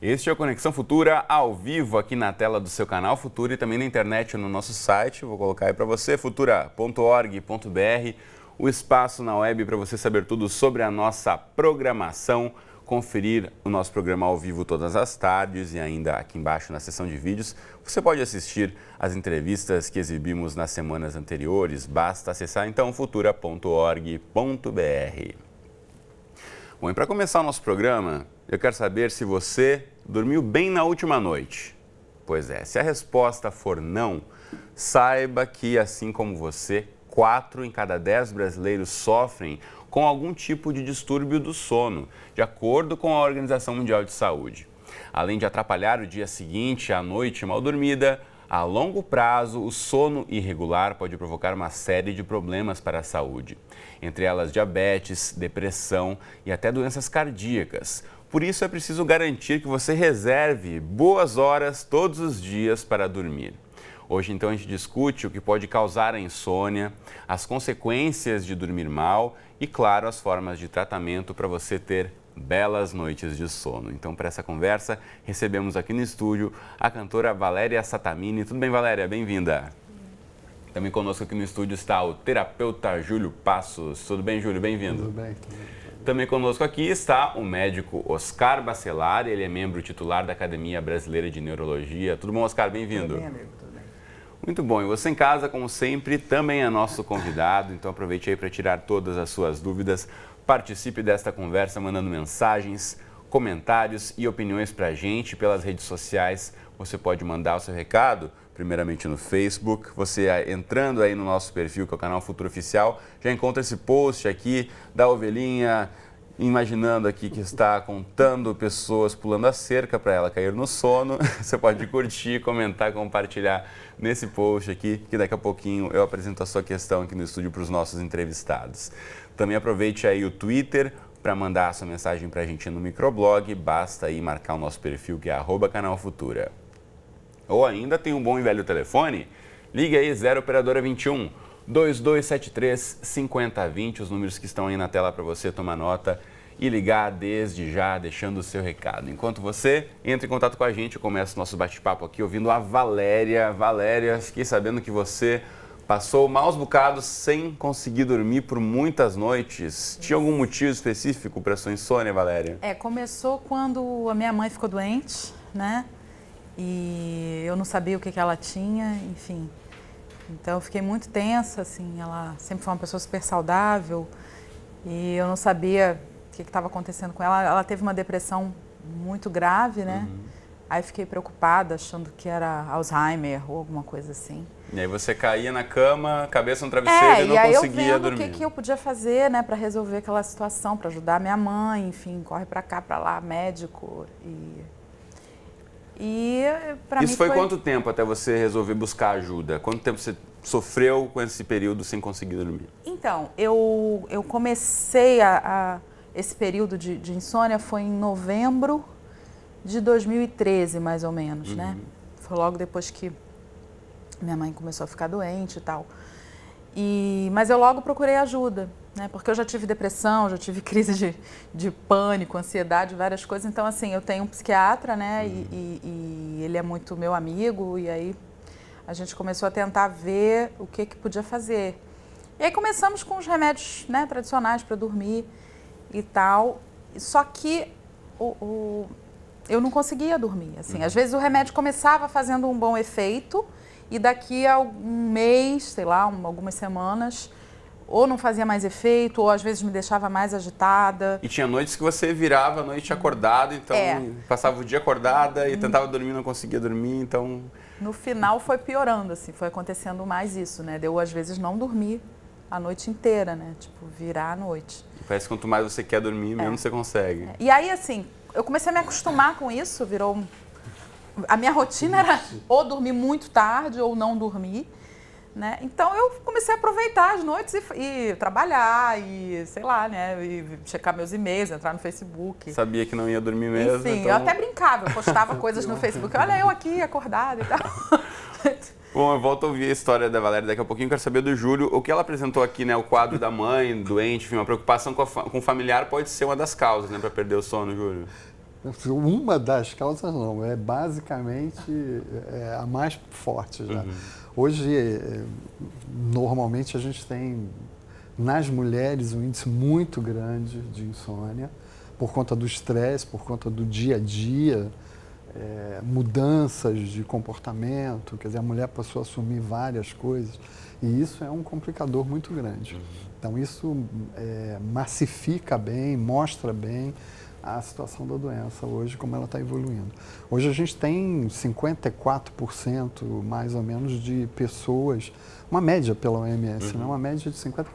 Este é o Conexão Futura, ao vivo aqui na tela do seu canal Futura e também na internet no nosso site. Vou colocar aí para você, futura.org.br, o espaço na web para você saber tudo sobre a nossa programação, conferir o nosso programa ao vivo todas as tardes e ainda aqui embaixo na seção de vídeos. Você pode assistir as entrevistas que exibimos nas semanas anteriores, basta acessar então futura.org.br. Bom, e para começar o nosso programa, eu quero saber se você dormiu bem na última noite. Pois é, se a resposta for não, saiba que, assim como você, 4 em cada 10 brasileiros sofrem com algum tipo de distúrbio do sono, de acordo com a Organização Mundial de Saúde. Além de atrapalhar o dia seguinte, a noite mal dormida, a longo prazo, o sono irregular pode provocar uma série de problemas para a saúde, entre elas diabetes, depressão e até doenças cardíacas. Por isso é preciso garantir que você reserve boas horas todos os dias para dormir. Hoje, então, a gente discute o que pode causar a insônia, as consequências de dormir mal e, claro, as formas de tratamento para você ter belas noites de sono. Então, para essa conversa, recebemos aqui no estúdio a cantora Valéria Satamini. Tudo bem, Valéria? Bem-vinda. Também conosco aqui no estúdio está o terapeuta Júlio Passos. Tudo bem, Júlio? Bem-vindo. Tudo bem, tudo bem. Também conosco aqui está o médico Oscar Bacelar. Ele é membro titular da Academia Brasileira de Neurologia. Tudo bom, Oscar? Bem-vindo. Tudo bem, amigo. Tudo bem. Muito bom. E você em casa, como sempre, também é nosso convidado. Então aproveite aí para tirar todas as suas dúvidas. Participe desta conversa mandando mensagens, comentários e opiniões para a gente pelas redes sociais. Você pode mandar o seu recado, primeiramente no Facebook. Você entrando aí no nosso perfil, que é o canal Futuro Oficial, já encontra esse post aqui da ovelhinha, imaginando aqui que está contando pessoas pulando a cerca para ela cair no sono. Você pode curtir, comentar, compartilhar nesse post aqui, que daqui a pouquinho eu apresento a sua questão aqui no estúdio para os nossos entrevistados. Também aproveite aí o Twitter para mandar a sua mensagem para a gente no microblog. Basta aí marcar o nosso perfil, que é @canalfutura. Ou ainda tem um bom e velho telefone, ligue aí 0 operadora 21 2273 5020, os números que estão aí na tela para você tomar nota e ligar desde já, deixando o seu recado. Enquanto você entra em contato com a gente, eu começo o nosso bate-papo aqui ouvindo a Valéria. Valéria, fiquei sabendo que você passou maus bocados sem conseguir dormir por muitas noites. Tinha algum motivo específico para sua insônia, Valéria? Começou quando a minha mãe ficou doente, né? E eu não sabia o que ela tinha, enfim. Então eu fiquei muito tensa, assim, ela sempre foi uma pessoa super saudável e eu não sabia o que estava acontecendo com ela. Ela teve uma depressão muito grave, né? Aí fiquei preocupada, achando que era Alzheimer ou alguma coisa assim. E aí você caía na cama, cabeça no travesseiro e não conseguia dormir. E aí eu vendo o que eu podia fazer, né, para resolver aquela situação, para ajudar a minha mãe, enfim, corre para cá, para lá, médico e para mim Isso foi quanto tempo até você resolver buscar ajuda? Quanto tempo você sofreu com esse período sem conseguir dormir? Então, eu comecei esse período de insônia foi em novembro de 2013, mais ou menos, né? Foi logo depois que minha mãe começou a ficar doente e tal. Mas eu logo procurei ajuda, né? Porque eu já tive depressão, já tive crise de pânico, ansiedade, várias coisas. Então, assim, eu tenho um psiquiatra, né? E ele é muito meu amigo. E aí a gente começou a tentar ver o que podia fazer. E aí começamos com os remédios, né, tradicionais para dormir e tal. Só que eu não conseguia dormir, assim. Às vezes o remédio começava fazendo um bom efeito e daqui a um mês, sei lá, algumas semanas, ou não fazia mais efeito, ou às vezes me deixava mais agitada. E tinha noites que você virava a noite acordada, então passava o dia acordada e tentava dormir, não conseguia dormir, então... No final foi piorando, assim, foi acontecendo mais isso, né? Deu às vezes não dormir a noite inteira, né? Tipo, virar à noite. Parece que quanto mais você quer dormir, menos você consegue. E aí, assim, eu comecei a me acostumar com isso, A minha rotina era ou dormir muito tarde ou não dormir, Né? Então eu comecei a aproveitar as noites e trabalhar e, sei lá, né, e checar meus e-mails, entrar no Facebook. Sabia que não ia dormir mesmo. Enfim, então... eu até brincava, eu postava coisas no Facebook. Olha eu aqui, acordada e tal. Bom, eu volto a ouvir a história da Valéria daqui a pouquinho. Quero saber do Júlio. O que ela apresentou aqui, né? O quadro da mãe, doente, enfim, uma preocupação com o familiar pode ser uma das causas, né? Para perder o sono, Júlio. Uma das causas não, é basicamente a mais forte já. Hoje, normalmente a gente tem nas mulheres um índice muito grande de insônia por conta do estresse, por conta do dia a dia, mudanças de comportamento, quer dizer, a mulher passou a assumir várias coisas e isso é um complicador muito grande. Então isso massifica bem, mostra bem a situação da doença hoje, como ela está evoluindo. Hoje a gente tem 54% mais ou menos de pessoas, uma média pela OMS, né? Uma média de 54%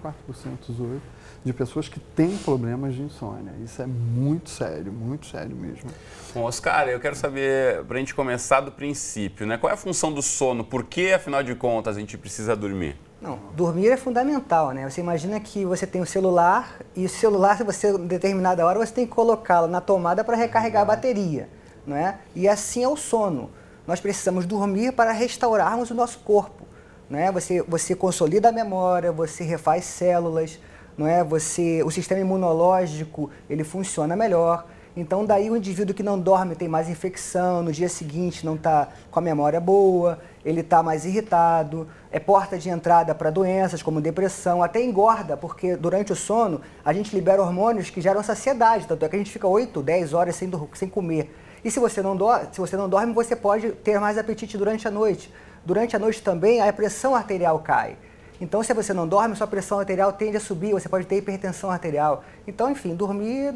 hoje de pessoas que têm problemas de insônia. Isso é muito sério mesmo. Bom, Oscar, eu quero saber, para a gente começar do princípio, né? Qual é a função do sono? Por que, afinal de contas, a gente precisa dormir? Não, dormir é fundamental, né? Você imagina que você tem o celular e o celular, se você, em determinada hora, você tem que colocá-lo na tomada para recarregar a bateria, não é? E assim é o sono. Nós precisamos dormir para restaurarmos o nosso corpo, não é? Você consolida a memória, você refaz células, não é? O sistema imunológico, ele funciona melhor. Então, daí o indivíduo que não dorme tem mais infecção, no dia seguinte não está com a memória boa, ele está mais irritado, é porta de entrada para doenças como depressão, até engorda, porque durante o sono a gente libera hormônios que geram saciedade, tanto é que a gente fica 8, 10 horas sem comer. E se você não dorme, você pode ter mais apetite durante a noite. Durante a noite também a pressão arterial cai. Então, se você não dorme, sua pressão arterial tende a subir, você pode ter hipertensão arterial. Então, enfim, dormir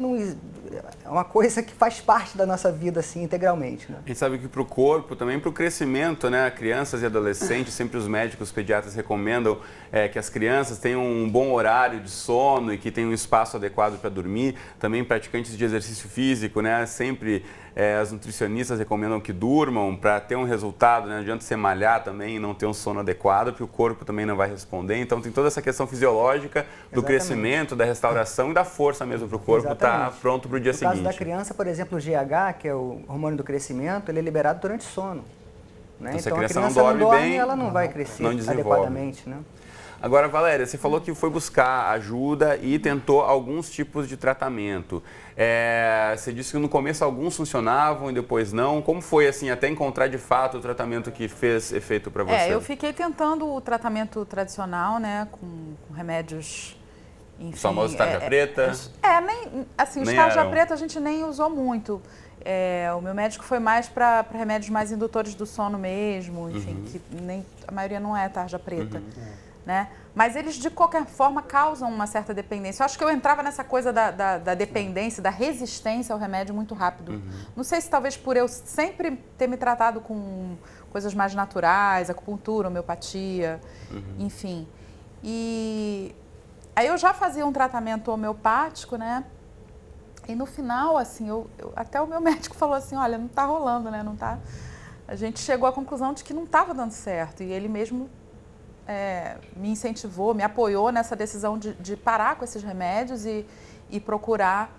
é uma coisa que faz parte da nossa vida, assim, integralmente. Né? A gente sabe que para o corpo, também para o crescimento, né? Crianças e adolescentes, sempre os médicos, os pediatras recomendam que as crianças tenham um bom horário de sono e que tenham um espaço adequado para dormir. Também praticantes de exercício físico, né? Sempre as nutricionistas recomendam que durmam para ter um resultado, né? Não adianta você malhar também e não ter um sono adequado, porque o corpo também não vai responder. Então tem toda essa questão fisiológica do crescimento, da restauração e da força mesmo para o corpo estar pronto para o dia seguinte. No caso da criança, por exemplo, o GH, que é o hormônio do crescimento, ele é liberado durante o sono. Né? Então, se a criança não dorme bem, ela não vai crescer adequadamente. Né? Agora, Valéria, você falou que foi buscar ajuda e tentou alguns tipos de tratamento. Você disse que no começo alguns funcionavam e depois não. Como foi, assim, até encontrar de fato o tratamento que fez efeito para você? Eu fiquei tentando o tratamento tradicional, né, com remédios, enfim... O famoso tarja preta? Os tarja preta a gente nem usou muito. O meu médico foi mais para remédios mais indutores do sono mesmo, enfim, que a maioria não é tarja preta. Né? Mas eles, de qualquer forma, causam uma certa dependência. Eu acho que eu entrava nessa coisa da dependência, da resistência ao remédio muito rápido. Não sei se talvez por eu sempre ter me tratado com coisas mais naturais, acupuntura, homeopatia, enfim. E aí eu já fazia um tratamento homeopático, né? E no final, assim, até o meu médico falou assim, olha, não está rolando, né? Não tá... A gente chegou à conclusão de que não estava dando certo. E ele mesmo me incentivou, me apoiou nessa decisão de parar com esses remédios e procurar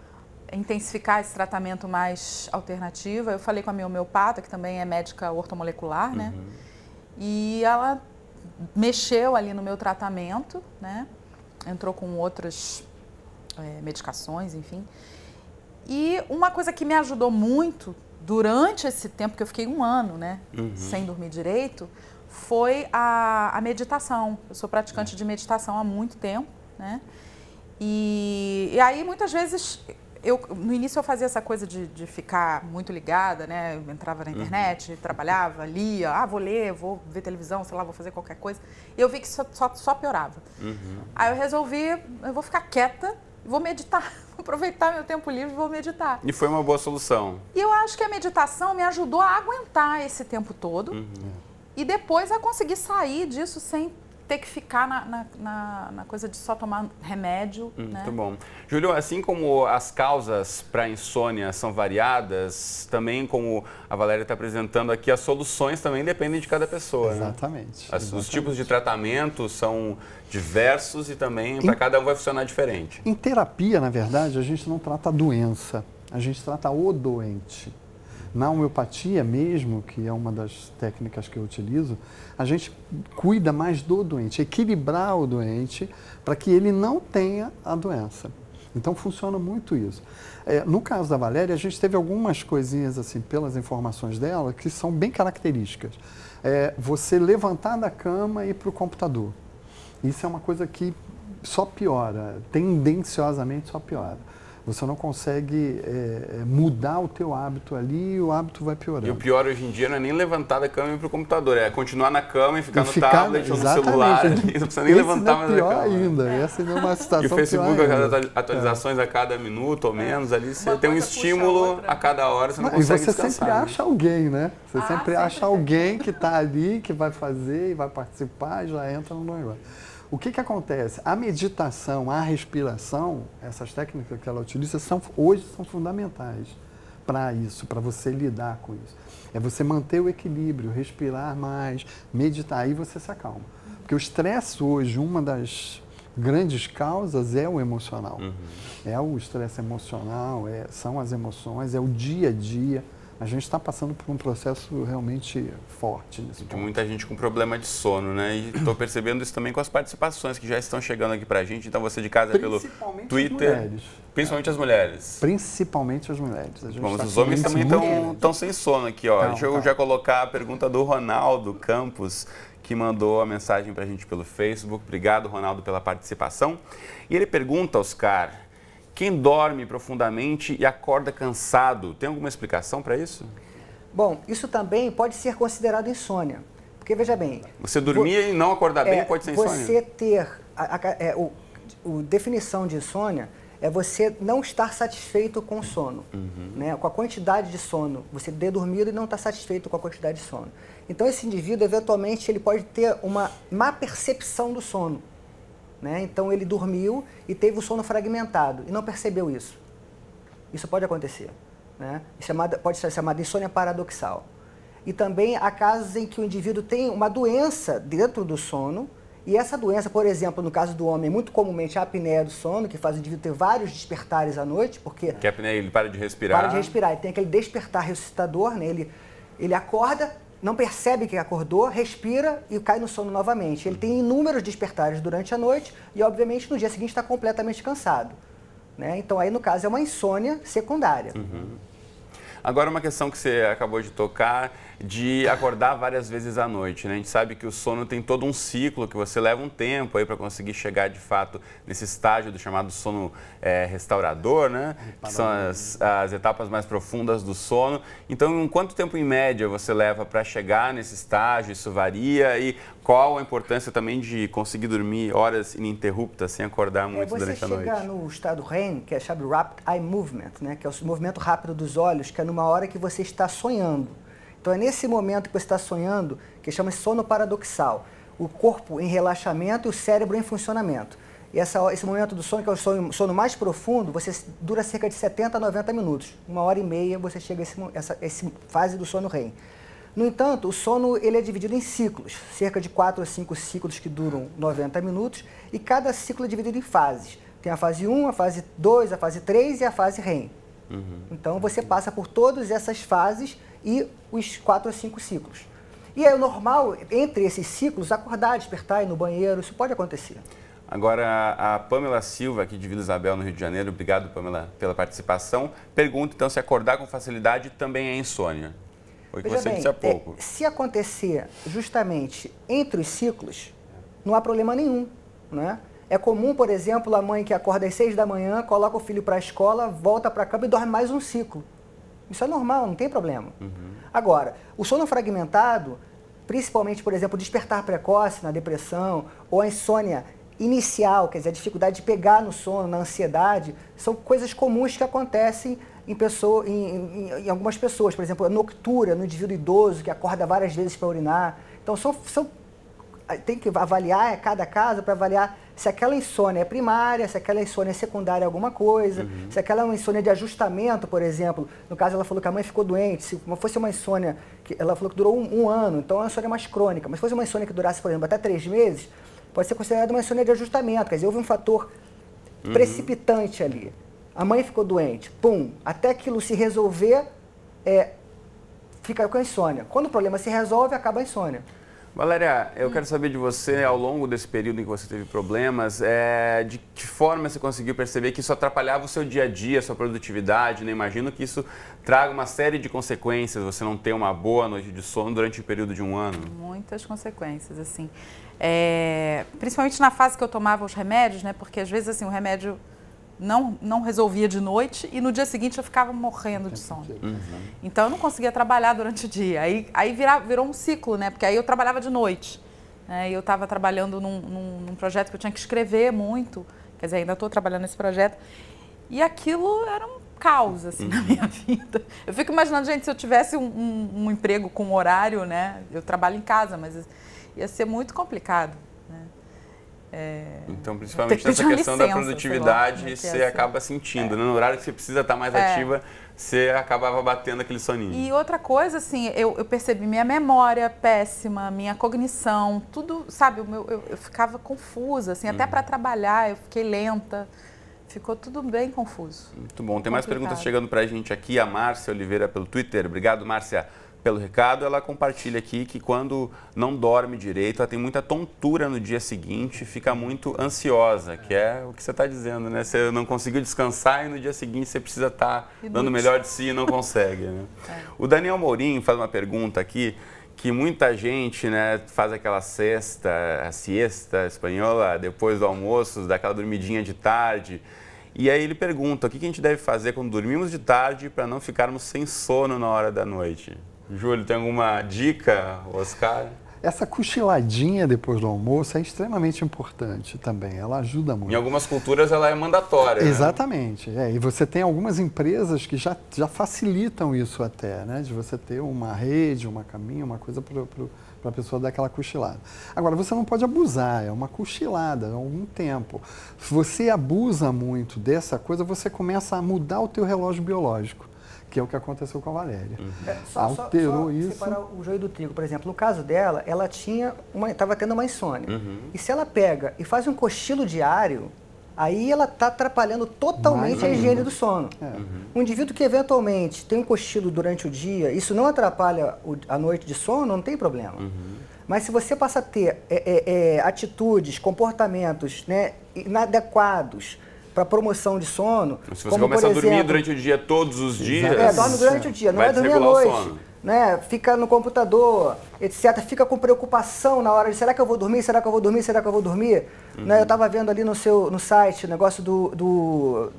intensificar esse tratamento mais alternativo. Eu falei com a minha homeopata, que também é médica ortomolecular, né? E ela mexeu ali no meu tratamento, né? Entrou com outras medicações, enfim. E uma coisa que me ajudou muito durante esse tempo, que eu fiquei 1 ano, né? Sem dormir direito, foi a meditação. Eu sou praticante de meditação há muito tempo, né? E aí, muitas vezes, no início eu fazia essa coisa de ficar muito ligada, né? Eu entrava na internet, trabalhava, lia, vou ler, vou ver televisão, sei lá, vou fazer qualquer coisa. E eu vi que só piorava. Aí eu resolvi, eu vou ficar quieta, vou meditar, vou aproveitar meu tempo livre e vou meditar. E foi uma boa solução. E eu acho que a meditação me ajudou a aguentar esse tempo todo. E depois a conseguir sair disso sem ter que ficar na coisa de só tomar remédio. Né? Muito bom. Júlio, assim como as causas para insônia são variadas, também como a Valéria está apresentando aqui, as soluções também dependem de cada pessoa. Exatamente. Né? Os tipos de tratamento são diversos e também para cada um vai funcionar diferente. Em terapia, na verdade, a gente não trata a doença, a gente trata o doente. Na homeopatia mesmo, que é uma das técnicas que eu utilizo, a gente cuida mais do doente, equilibrar o doente para que ele não tenha a doença. Então funciona muito isso. No caso da Valéria, a gente teve algumas coisinhas, assim, pelas informações dela, que são bem características. Você levantar da cama e ir para o computador. Isso é uma coisa que só piora, tendenciosamente só piora. Você não consegue mudar o teu hábito ali e o hábito vai piorando. E o pior hoje em dia não é nem levantar da cama e ir para o computador, é continuar na cama e ficar no tablet ou no celular. Não precisa nem levantar mais da cama. Pior ainda, essa é uma situação pior. E o Facebook, as atualizações a cada minuto ou menos, ali você tem um estímulo a cada hora, você não consegue descansar. E você sempre acha alguém, né? Você sempre acha alguém que está ali, que vai fazer e vai participar e já entra no negócio. O que acontece? A meditação, a respiração, essas técnicas que ela utiliza, hoje são fundamentais para isso, para você lidar com isso. É você manter o equilíbrio, respirar mais, meditar, aí você se acalma. Porque o estresse hoje, uma das grandes causas é o emocional. É o estresse emocional, são as emoções, é o dia a dia. A gente está passando por um processo realmente forte nesse ponto. Tem muita gente com problema de sono, né? E estou percebendo isso também com as participações que já estão chegando aqui para a gente. Então, você de casa pelo Twitter... Principalmente as mulheres. Principalmente as mulheres. Os homens também estão sem sono aqui, ó. Deixa eu já colocar a pergunta do Ronaldo Campos, que mandou a mensagem para a gente pelo Facebook. Obrigado, Ronaldo, pela participação. E ele pergunta, Oscar... Quem dorme profundamente e acorda cansado, tem alguma explicação para isso? Bom, isso também pode ser considerado insônia. Porque, veja bem... Você dormir e não acordar bem pode ser insônia? Você ter... A definição de insônia é você não estar satisfeito com o sono. Né? Com a quantidade de sono. Você ter dormido e não estar satisfeito com a quantidade de sono. Então, esse indivíduo, eventualmente, ele pode ter uma má percepção do sono. Né? Então, ele dormiu e teve o sono fragmentado e não percebeu isso. Isso pode acontecer. Né? Pode ser chamada insônia paradoxal. E também há casos em que o indivíduo tem uma doença dentro do sono e essa doença, por exemplo, no caso do homem, muito comumente a apneia do sono, que faz o indivíduo ter vários despertares à noite, porque... Que a apneia, ele para de respirar. Para de respirar, ele tem aquele despertar ressuscitador, né? Ele acorda... Não percebe que acordou, respira e cai no sono novamente. Ele tem inúmeros despertares durante a noite e, obviamente, no dia seguinte está completamente cansado. Né? Então, aí, no caso, é uma insônia secundária. Agora, uma questão que você acabou de tocar, de acordar várias vezes à noite, né? A gente sabe que o sono tem todo um ciclo, que você leva um tempo aí para conseguir chegar, de fato, nesse estágio do chamado sono restaurador, né? Que são as etapas mais profundas do sono. Então, quanto tempo, em média, você leva para chegar nesse estágio? Isso varia? E qual a importância também de conseguir dormir horas ininterruptas, sem acordar muito durante a noite? Você chega no estado REM, que é chamado Rapid Eye Movement, né? Que é o movimento rápido dos olhos, que é numa hora que você está sonhando. Então, é nesse momento que você está sonhando, que chama-se sono paradoxal. O corpo em relaxamento e o cérebro em funcionamento. E esse momento do sono, que é o sono mais profundo, dura cerca de 70 a 90 minutos. 1h30 você chega a essa fase do sono REM. No entanto, o sono ele é dividido em ciclos, cerca de 4 a 5 ciclos que duram 90 minutos, e cada ciclo é dividido em fases. Tem a fase 1, a fase 2, a fase 3 e a fase REM. Então, você passa por todas essas fases e os 4 a 5 ciclos. E é normal, entre esses ciclos, acordar, despertar, ir no banheiro, isso pode acontecer. Agora, a Pamela Silva, aqui de Vila Isabel, no Rio de Janeiro, obrigado, Pamela, pela participação, pergunta, então, se acordar com facilidade também é insônia. Foi o que você disse há pouco. Se acontecer justamente entre os ciclos, não há problema nenhum, né? É comum, por exemplo, a mãe que acorda às 6 da manhã, coloca o filho para a escola, volta para a cama e dorme mais um ciclo. Isso é normal, não tem problema. Agora, o sono fragmentado, principalmente, por exemplo, o despertar precoce na depressão ou a insônia inicial, quer dizer, a dificuldade de pegar no sono, na ansiedade, são coisas comuns que acontecem em algumas pessoas. Por exemplo, a noctúria no indivíduo idoso que acorda várias vezes para urinar. Então, são tem que avaliar cada caso para avaliar se aquela insônia é primária, se aquela insônia é secundária a alguma coisa, se aquela é uma insônia de ajustamento, por exemplo. No caso, ela falou que a mãe ficou doente. Se fosse uma insônia, que ela falou que durou um ano, então é uma insônia mais crônica. Mas se fosse uma insônia que durasse, por exemplo, até 3 meses, pode ser considerada uma insônia de ajustamento. Quer dizer, houve um fator precipitante ali. A mãe ficou doente, pum, até aquilo se resolver, fica com a insônia. Quando o problema se resolve, acaba a insônia. Valéria, eu quero saber de você, ao longo desse período em que você teve problemas, de que forma você conseguiu perceber que isso atrapalhava o seu dia a dia, a sua produtividade, né? Imagino que isso traga uma série de consequências, você não ter uma boa noite de sono durante o período de um ano. Muitas consequências, assim. Principalmente na fase que eu tomava os remédios, né? Porque às vezes, assim, o remédio não resolvia de noite e no dia seguinte eu ficava morrendo de sono. Então eu não conseguia trabalhar durante o dia. Aí virou um ciclo, né? Porque aí eu trabalhava de noite. Né? E eu estava trabalhando num projeto que eu tinha que escrever muito. Quer dizer, ainda estou trabalhando nesse projeto. E aquilo era um caos, assim, na minha vida. Eu fico imaginando, gente, se eu tivesse um emprego com horário, né? Eu trabalho em casa, mas ia ser muito complicado. Então, principalmente nessa questão da produtividade, você acaba sentindo, né? No horário que você precisa estar mais ativa, você acabava batendo aquele soninho. E outra coisa, assim, eu percebi minha memória péssima, minha cognição, tudo, sabe, eu ficava confusa, assim, até para trabalhar eu fiquei lenta, ficou tudo bem confuso. Muito bom. Tem mais perguntas chegando para a gente aqui, a Márcia Oliveira pelo Twitter. Obrigado, Márcia, pelo recado. Ela compartilha aqui que quando não dorme direito, ela tem muita tontura no dia seguinte, fica muito ansiosa, que é o que você está dizendo, né? Você não conseguiu descansar e no dia seguinte você precisa estar dando o melhor de si e não consegue, né? O Daniel Mourinho faz uma pergunta aqui, que muita gente, né, faz aquela a siesta espanhola, depois do almoço, daquela dormidinha de tarde. E aí ele pergunta, o que a gente deve fazer quando dormimos de tarde para não ficarmos sem sono na hora da noite? Júlio, tem alguma dica, Oscar? Essa cochiladinha depois do almoço é extremamente importante também, ela ajuda muito. Em algumas culturas ela é mandatória. Exatamente, e você tem algumas empresas que já facilitam isso até, né? De você ter uma rede, uma caminha, uma coisa para a pessoa dar aquela cochilada. Agora, você não pode abusar, é uma cochilada, é algum tempo. Se você abusa muito dessa coisa, você começa a mudar o teu relógio biológico, que é o que aconteceu com a Valéria. Alterou isso. Separar o joio do trigo, por exemplo. No caso dela, ela estava tendo uma insônia. E se ela pega e faz um cochilo diário, aí ela está atrapalhando totalmente a higiene do sono. Um indivíduo que eventualmente tem um cochilo durante o dia, isso não atrapalha a noite de sono, não tem problema. Mas se você passa a ter atitudes, comportamentos, né, inadequados para promoção de sono. Se você começa a dormir durante o dia todos os dias... dorme durante o dia, não é dormir à noite. Né? Fica no computador, etc. Fica com preocupação na hora de será que eu vou dormir, será que eu vou dormir, será que eu vou dormir? Né? Eu estava vendo ali no site o negócio do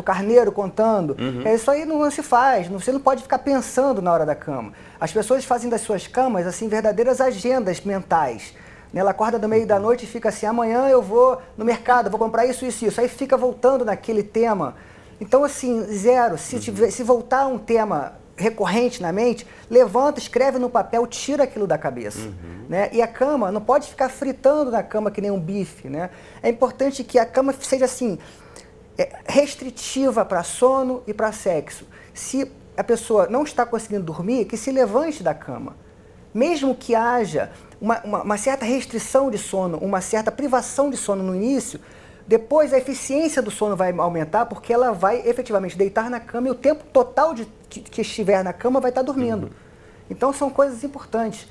carneiro contando. Isso aí não se faz, você não pode ficar pensando na hora da cama. As pessoas fazem das suas camas assim verdadeiras agendas mentais. Ela acorda no meio da noite e fica assim, amanhã eu vou no mercado, vou comprar isso, isso, isso. Aí fica voltando naquele tema. Então, assim, zero. Se voltar um tema recorrente na mente, levanta, escreve no papel, tira aquilo da cabeça. Né? E a cama não pode ficar fritando na cama que nem um bife. Né? É importante que a cama seja assim, restritiva para sono e para sexo. Se a pessoa não está conseguindo dormir, que se levante da cama. Mesmo que haja uma certa restrição de sono, uma certa privação de sono no início, depois a eficiência do sono vai aumentar porque ela vai efetivamente deitar na cama e o tempo total que estiver na cama vai estar dormindo. Então são coisas importantes.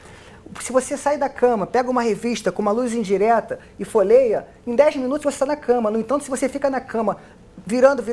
Se você sai da cama, pega uma revista com uma luz indireta e folheia, em 10 minutos você está na cama. No entanto, se você fica na cama virando,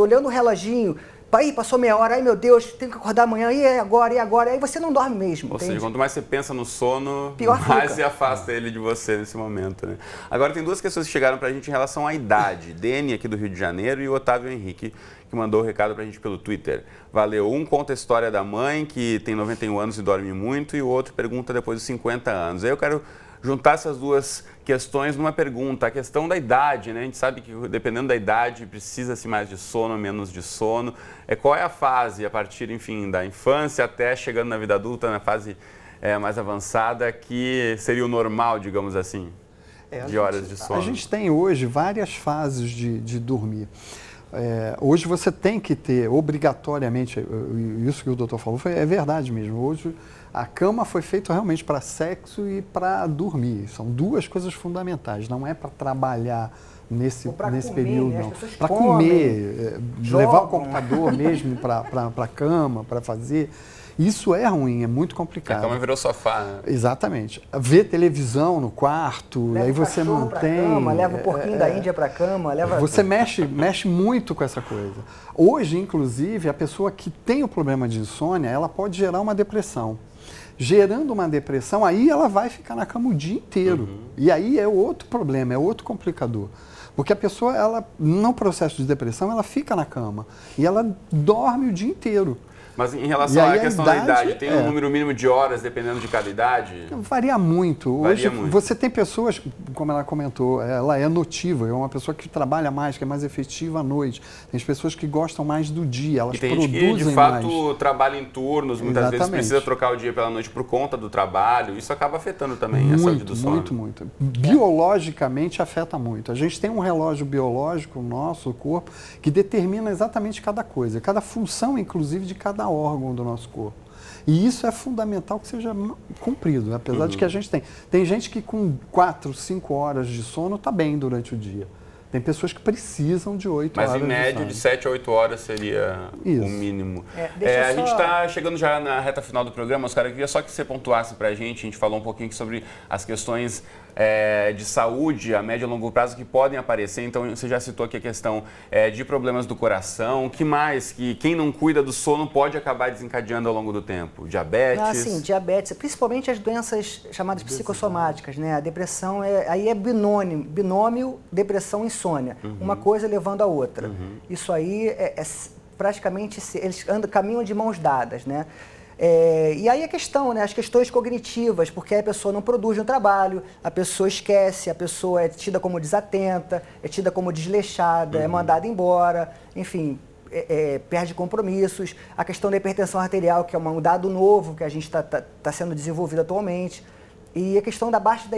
olhando o reloginho, aí passou meia hora, ai meu Deus, tenho que acordar amanhã, e agora? Aí você não dorme mesmo. Ou seja, quanto mais você pensa no sono, mais você afasta ele de você nesse momento. Né? Agora tem duas questões que chegaram pra gente em relação à idade. Dene, aqui do Rio de Janeiro, e o Otávio Henrique, que mandou o recado pra gente pelo Twitter. Valeu. Um conta a história da mãe, que tem 91 anos e dorme muito, e o outro pergunta depois dos 50 anos. Aí eu quero juntar essas duas questões numa pergunta, a questão da idade, né? A gente sabe que dependendo da idade precisa-se mais de sono, menos de sono. Qual é a fase a partir, enfim, da infância até chegando na vida adulta, na fase mais avançada, que seria o normal, digamos assim, de horas de sono? A gente tem hoje várias fases de dormir. Hoje você tem que ter, obrigatoriamente, isso que o doutor falou é verdade mesmo. Hoje a cama foi feita realmente para sexo e para dormir. São duas coisas fundamentais, não é para trabalhar nesse período, né? não. Para comer, levar o computador mesmo para a cama, para fazer. Isso é ruim, é muito complicado. A cama virou sofá, né? Exatamente. Ver televisão no quarto, leva aí você não tem... Cama, leva o porquinho da Índia para a cama, leva... Você mexe muito com essa coisa. Hoje, inclusive, a pessoa que tem o problema de insônia, ela pode gerar uma depressão. Gerando uma depressão, aí ela vai ficar na cama o dia inteiro. E aí é outro problema, é outro complicador. Porque a pessoa, ela, no processo de depressão, ela fica na cama e ela dorme o dia inteiro. Mas em relação à questão da idade, tem um número mínimo de horas dependendo de cada idade? Varia muito. Hoje Varia muito. Você tem pessoas, como ela comentou, ela é notiva, é uma pessoa que trabalha mais, que é mais efetiva à noite. Tem pessoas que gostam mais do dia, elas produzem mais. E tem gente que, de fato, trabalha em turnos, muitas vezes precisa trocar o dia pela noite por conta do trabalho. Isso acaba afetando também a saúde do sono. Muito. Biologicamente afeta muito. A gente tem um relógio biológico, o nosso corpo, que determina exatamente cada coisa, cada função, inclusive, de cada órgão do nosso corpo. E isso é fundamental que seja cumprido, apesar de que a gente tem gente que com 4, 5 horas de sono está bem durante o dia. Tem pessoas que precisam de 8 horas. Mas em média de 7 a 8 horas seria o mínimo. A gente está chegando já na reta final do programa, Oscar, eu queria só que você pontuasse para a gente falou um pouquinho sobre as questões de saúde a médio e longo prazo que podem aparecer. Então, você já citou aqui a questão de problemas do coração. O que mais que quem não cuida do sono pode acabar desencadeando ao longo do tempo? Diabetes? Sim, diabetes. Principalmente as doenças chamadas psicossomáticas, né? A depressão aí é binômio depressão e insônia. Uma coisa levando a outra. Isso aí praticamente, eles caminham de mãos dadas, né? E aí a questão, né, as questões cognitivas, porque a pessoa não produz no trabalho, a pessoa esquece, a pessoa é tida como desatenta, é tida como desleixada, é mandada embora, enfim, perde compromissos. A questão da hipertensão arterial, que é um dado novo que a gente está sendo desenvolvido atualmente. E a questão da baixa da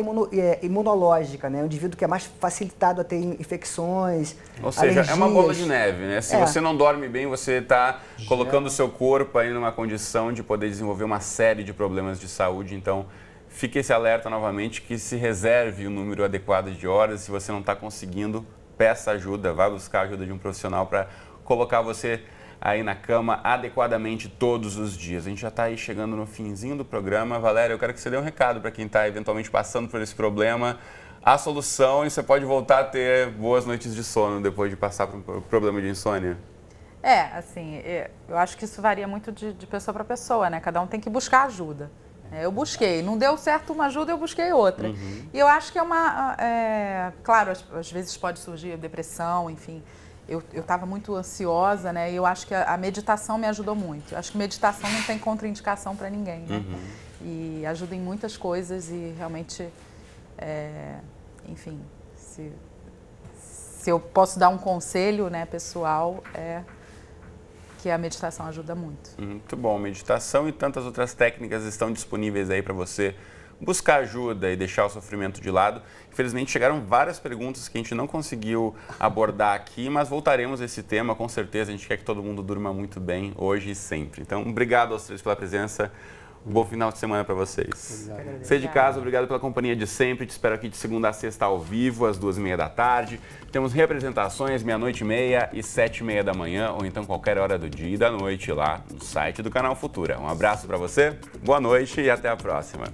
imunológica, né? O indivíduo que é mais facilitado a ter infecções, ou seja, alergias. É uma bola de neve, né? Se você não dorme bem, você está colocando o seu corpo aí numa condição de poder desenvolver uma série de problemas de saúde. Então, fique esse alerta novamente que se reserve o número adequado de horas. Se você não está conseguindo, peça ajuda, vá buscar a ajuda de um profissional para colocar você aí na cama adequadamente todos os dias. A gente já está aí chegando no finzinho do programa. Valéria, eu quero que você dê um recado para quem está eventualmente passando por esse problema. A solução, e você pode voltar a ter boas noites de sono depois de passar por um problema de insônia. Eu acho que isso varia muito de pessoa para pessoa, né? Cada um tem que buscar ajuda. Eu busquei, não deu certo uma ajuda, eu busquei outra. E eu acho que claro, às vezes pode surgir depressão, enfim. Eu estava muito ansiosa, né? E eu acho que a meditação me ajudou muito. Eu acho que meditação não tem contraindicação para ninguém, né? E ajuda em muitas coisas e realmente, enfim, se eu posso dar um conselho, né, pessoal, que a meditação ajuda muito. Muito bom. Meditação e tantas outras técnicas estão disponíveis aí para você buscar ajuda e deixar o sofrimento de lado. Infelizmente, chegaram várias perguntas que a gente não conseguiu abordar aqui, mas voltaremos a esse tema, com certeza. A gente quer que todo mundo durma muito bem, hoje e sempre. Então, obrigado aos três pela presença. Um bom final de semana para vocês. Você de casa, obrigado pela companhia de sempre. Te espero aqui de segunda a sexta ao vivo, às 2h30 da tarde. Temos representações, 00:30 e 7h30 da manhã, ou então qualquer hora do dia e da noite lá no site do Canal Futura. Um abraço para você, boa noite e até a próxima.